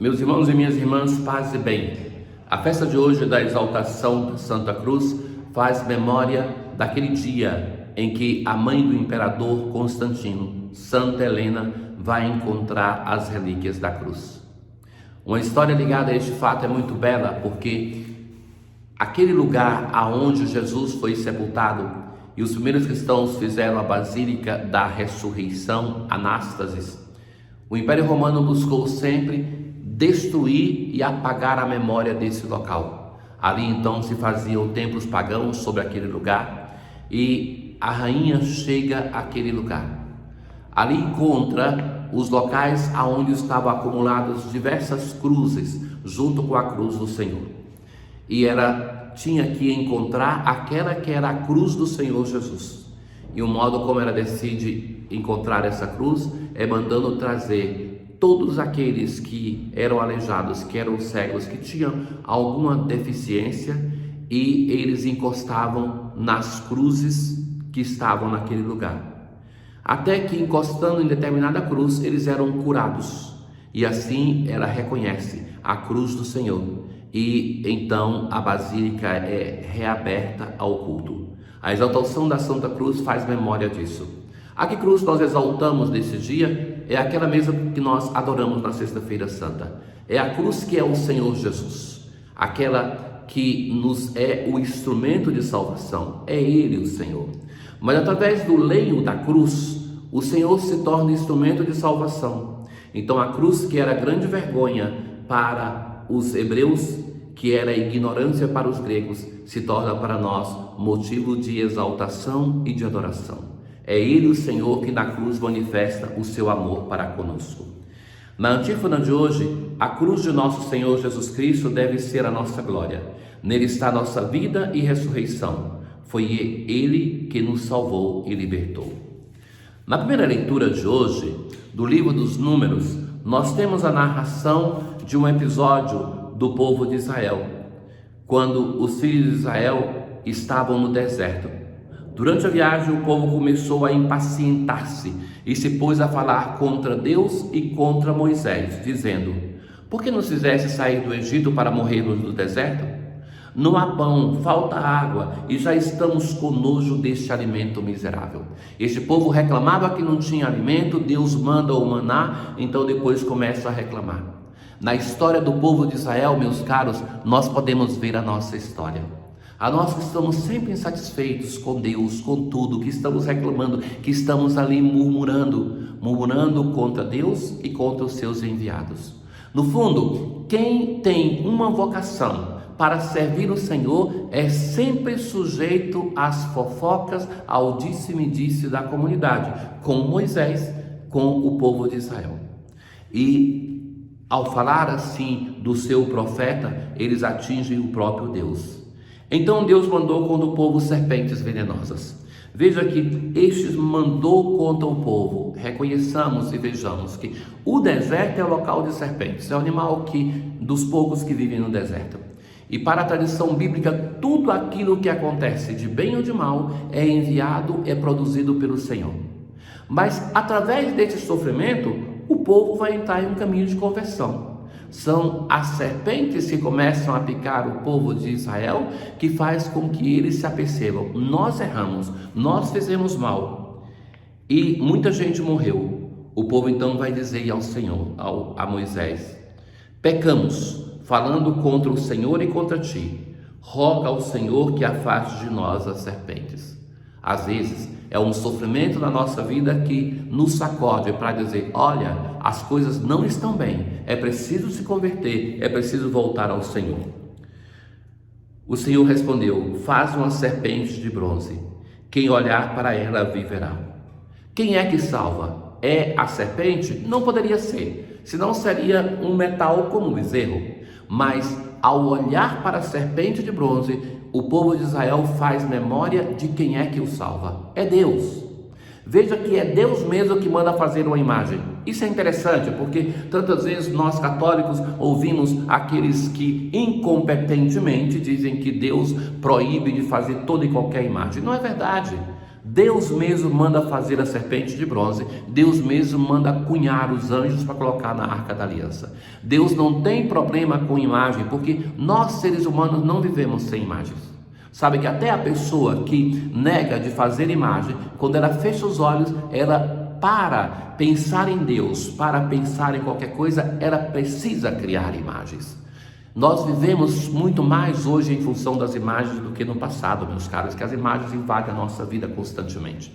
Meus irmãos e minhas irmãs, paz e bem. A festa de hoje da exaltação da Santa Cruz faz memória daquele dia em que a mãe do imperador Constantino, Santa Helena, vai encontrar as relíquias da cruz. Uma história ligada a este fato é muito bela, porque aquele lugar aonde Jesus foi sepultado e os primeiros cristãos fizeram a Basílica da Ressurreição, Anástasis, o Império Romano buscou sempre destruir e apagar a memória desse local. Ali então se faziam templos pagãos sobre aquele lugar e a rainha chega àquele lugar. Ali encontra os locais aonde estavam acumuladas diversas cruzes, junto com a cruz do Senhor. E ela tinha que encontrar aquela que era a cruz do Senhor Jesus. E o modo como ela decide encontrar essa cruz é mandando trazer todos aqueles que eram aleijados, que eram cegos, que tinham alguma deficiência, e eles encostavam nas cruzes que estavam naquele lugar. Até que, encostando em determinada cruz, eles eram curados. E assim ela reconhece a cruz do Senhor. E então a basílica é reaberta ao culto. A exaltação da Santa Cruz faz memória disso. A que cruz nós exaltamos nesse dia é aquela mesma que nós adoramos na Sexta-feira Santa. É a cruz que é o Senhor Jesus, aquela que nos é o instrumento de salvação. É Ele o Senhor. Mas através do leio da cruz, o Senhor se torna instrumento de salvação. Então a cruz, que era grande vergonha para os hebreus, que era ignorância para os gregos, se torna para nós motivo de exaltação e de adoração. É Ele o Senhor que na cruz manifesta o seu amor para conosco. Na antífona de hoje, a cruz de nosso Senhor Jesus Cristo deve ser a nossa glória. Nele está a nossa vida e ressurreição. Foi Ele que nos salvou e libertou. Na primeira leitura de hoje, do livro dos Números, nós temos a narração de um episódio do povo de Israel, quando os filhos de Israel estavam no deserto. Durante a viagem, o povo começou a impacientar-se e se pôs a falar contra Deus e contra Moisés, dizendo: por que nos fizeste sair do Egito para morrermos no deserto? Não há pão, falta água e já estamos com nojo deste alimento miserável. Este povo reclamava que não tinha alimento, Deus manda o maná, então depois começa a reclamar. Na história do povo de Israel, meus caros, nós podemos ver a nossa história. A nós que estamos sempre insatisfeitos com Deus, com tudo, que estamos reclamando, que estamos ali murmurando contra Deus e contra os seus enviados. No fundo, quem tem uma vocação para servir o Senhor é sempre sujeito às fofocas, ao disse-me-disse da comunidade, com Moisés, com o povo de Israel. E ao falar assim do seu profeta, eles atingem o próprio Deus. Então Deus mandou contra o povo serpentes venenosas. Veja que estes mandou contra o povo. Reconheçamos e vejamos que o deserto é o local de serpentes. É o animal dos poucos que vivem no deserto. E para a tradição bíblica, tudo aquilo que acontece de bem ou de mal é enviado, é produzido pelo Senhor. Mas através desse sofrimento, o povo vai entrar em um caminho de conversão. São as serpentes que começam a picar o povo de Israel que faz com que eles se apercebam: nós erramos, nós fizemos mal e muita gente morreu. O povo então vai dizer ao Senhor, a Moisés: pecamos, falando contra o Senhor e contra ti. Roga ao Senhor que afaste de nós as serpentes. Às vezes é um sofrimento na nossa vida que nos sacode para dizer: olha, as coisas não estão bem, é preciso se converter, é preciso voltar ao Senhor. O Senhor respondeu: faz uma serpente de bronze, quem olhar para ela viverá. Quem é que salva? É a serpente? Não poderia ser, senão seria um metal como um bezerro. Mas ao olhar para a serpente de bronze, o povo de Israel faz memória de quem é que o salva. É Deus. Veja que é Deus mesmo que manda fazer uma imagem. Isso é interessante, porque tantas vezes nós católicos ouvimos aqueles que incompetentemente dizem que Deus proíbe de fazer toda e qualquer imagem. Não é verdade. Deus mesmo manda fazer a serpente de bronze. Deus mesmo manda cunhar os anjos para colocar na Arca da Aliança. Deus não tem problema com imagem, porque nós seres humanos não vivemos sem imagens. Sabe que até a pessoa que nega de fazer imagem, quando ela fecha os olhos, ela, para pensar em Deus, para pensar em qualquer coisa, ela precisa criar imagens. Nós vivemos muito mais hoje em função das imagens do que no passado, meus caros, que as imagens invadem a nossa vida constantemente.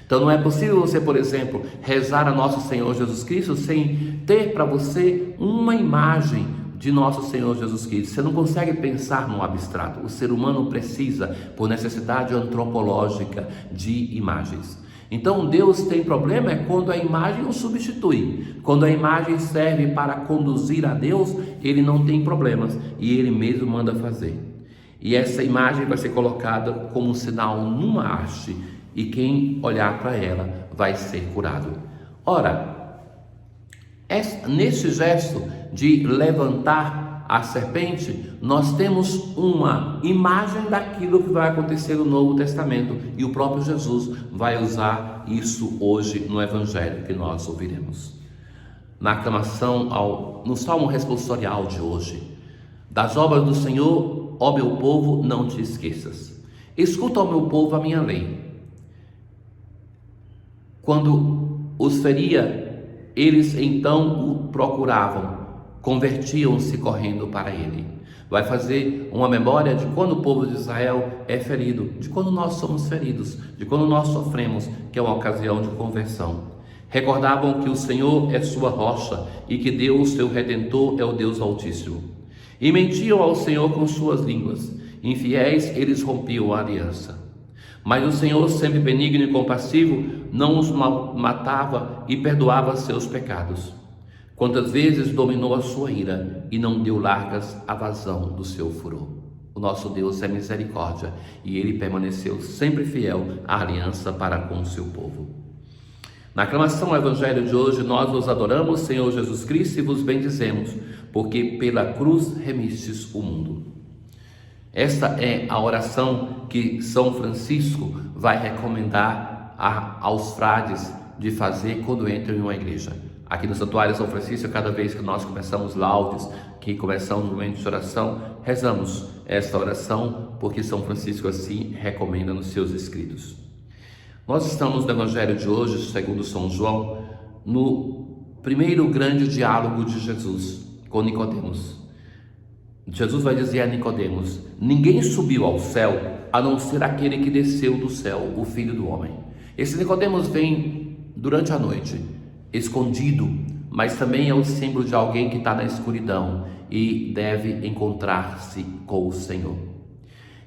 Então não é possível você, por exemplo, rezar a nosso Senhor Jesus Cristo sem ter para você uma imagem de nosso Senhor Jesus Cristo. Você não consegue pensar no abstrato. O ser humano precisa, por necessidade antropológica, de imagens. Então Deus tem problema é quando a imagem o substitui. Quando a imagem serve para conduzir a Deus, ele não tem problemas e ele mesmo manda fazer. E essa imagem vai ser colocada como um sinal numa haste e quem olhar para ela vai ser curado. Ora, nesse gesto de levantar a serpente, nós temos uma imagem daquilo que vai acontecer no Novo Testamento, e o próprio Jesus vai usar isso hoje no Evangelho que nós ouviremos. Na aclamação no Salmo responsorial de hoje: das obras do Senhor, ó meu povo, não te esqueças. Escuta, ó meu povo, a minha lei. Quando os feria, eles então o procuravam, convertiam-se correndo para ele. Vai fazer uma memória de quando o povo de Israel é ferido, de quando nós somos feridos, de quando nós sofremos, que é uma ocasião de conversão. Recordavam que o Senhor é sua rocha e que Deus, seu Redentor, é o Deus Altíssimo. E mentiam ao Senhor com suas línguas. Infiéis, eles rompiam a aliança. Mas o Senhor, sempre benigno e compassivo, não os matava e perdoava seus pecados. Quantas vezes dominou a sua ira e não deu largas à vazão do seu furor. O nosso Deus é misericórdia e ele permaneceu sempre fiel à aliança para com o seu povo. Na aclamação ao Evangelho de hoje, nós vos adoramos, Senhor Jesus Cristo, e vos bendizemos, porque pela cruz remistes o mundo. Esta é a oração que São Francisco vai recomendar aos frades de fazer quando entram em uma igreja. Aqui no Santuário São Francisco, cada vez que nós começamos laudes, que começamos o momento de oração, rezamos esta oração, porque São Francisco assim recomenda nos seus escritos. Nós estamos no Evangelho de hoje, segundo São João, no primeiro grande diálogo de Jesus com Nicodemos. Jesus vai dizer a Nicodemos: ninguém subiu ao céu a não ser aquele que desceu do céu, o Filho do Homem. Esse Nicodemos vem durante a noite, escondido, mas também é o símbolo de alguém que está na escuridão e deve encontrar-se com o Senhor.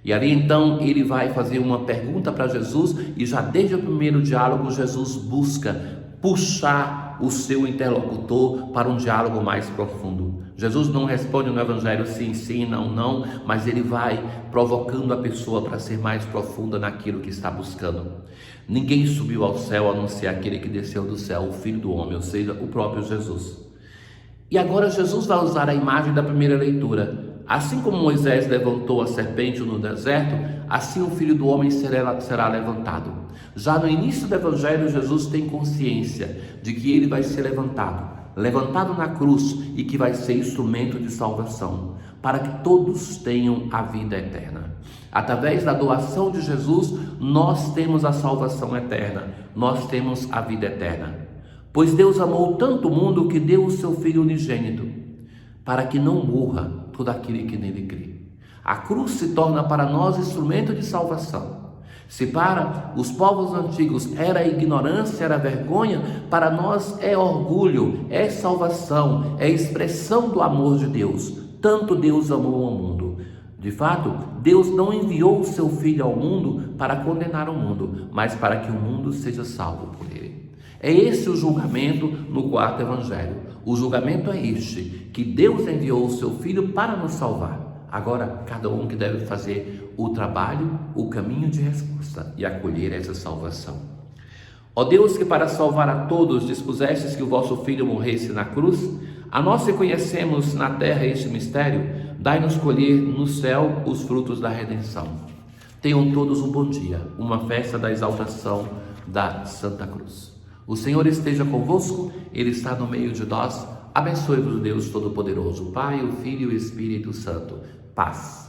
E ali então ele vai fazer uma pergunta para Jesus, e já desde o primeiro diálogo Jesus busca puxar o seu interlocutor para um diálogo mais profundo. Jesus não responde no Evangelho sim, sim, não, não, mas ele vai provocando a pessoa para ser mais profunda naquilo que está buscando. Ninguém subiu ao céu a não ser aquele que desceu do céu, o Filho do Homem, ou seja, o próprio Jesus. E agora Jesus vai usar a imagem da primeira leitura. Assim como Moisés levantou a serpente no deserto, assim o Filho do Homem será levantado. Já no início do Evangelho, Jesus tem consciência de que ele vai ser levantado na cruz, e que vai ser instrumento de salvação, para que todos tenham a vida eterna. Através da doação de Jesus, nós temos a salvação eterna, nós temos a vida eterna. Pois Deus amou tanto o mundo que deu o seu Filho unigênito, para que não morra todo aquele que nele crê. A cruz se torna para nós instrumento de salvação. Se para os povos antigos era ignorância, era vergonha, para nós é orgulho, é salvação, é expressão do amor de Deus. Tanto Deus amou ao mundo. De fato, Deus não enviou o seu Filho ao mundo para condenar o mundo, mas para que o mundo seja salvo por ele. É esse o julgamento no quarto Evangelho. O julgamento é este, que Deus enviou o seu Filho para nos salvar. Agora, cada um que deve fazer o trabalho, o caminho de resposta e acolher essa salvação. Ó Deus, que para salvar a todos dispusestes que o vosso Filho morresse na cruz, a nós que conhecemos na terra este mistério, dai-nos colher no céu os frutos da redenção. Tenham todos um bom dia, uma festa da exaltação da Santa Cruz. O Senhor esteja convosco, Ele está no meio de nós. Abençoe-vos Deus Todo-Poderoso, Pai, o Filho e o Espírito Santo. Paz.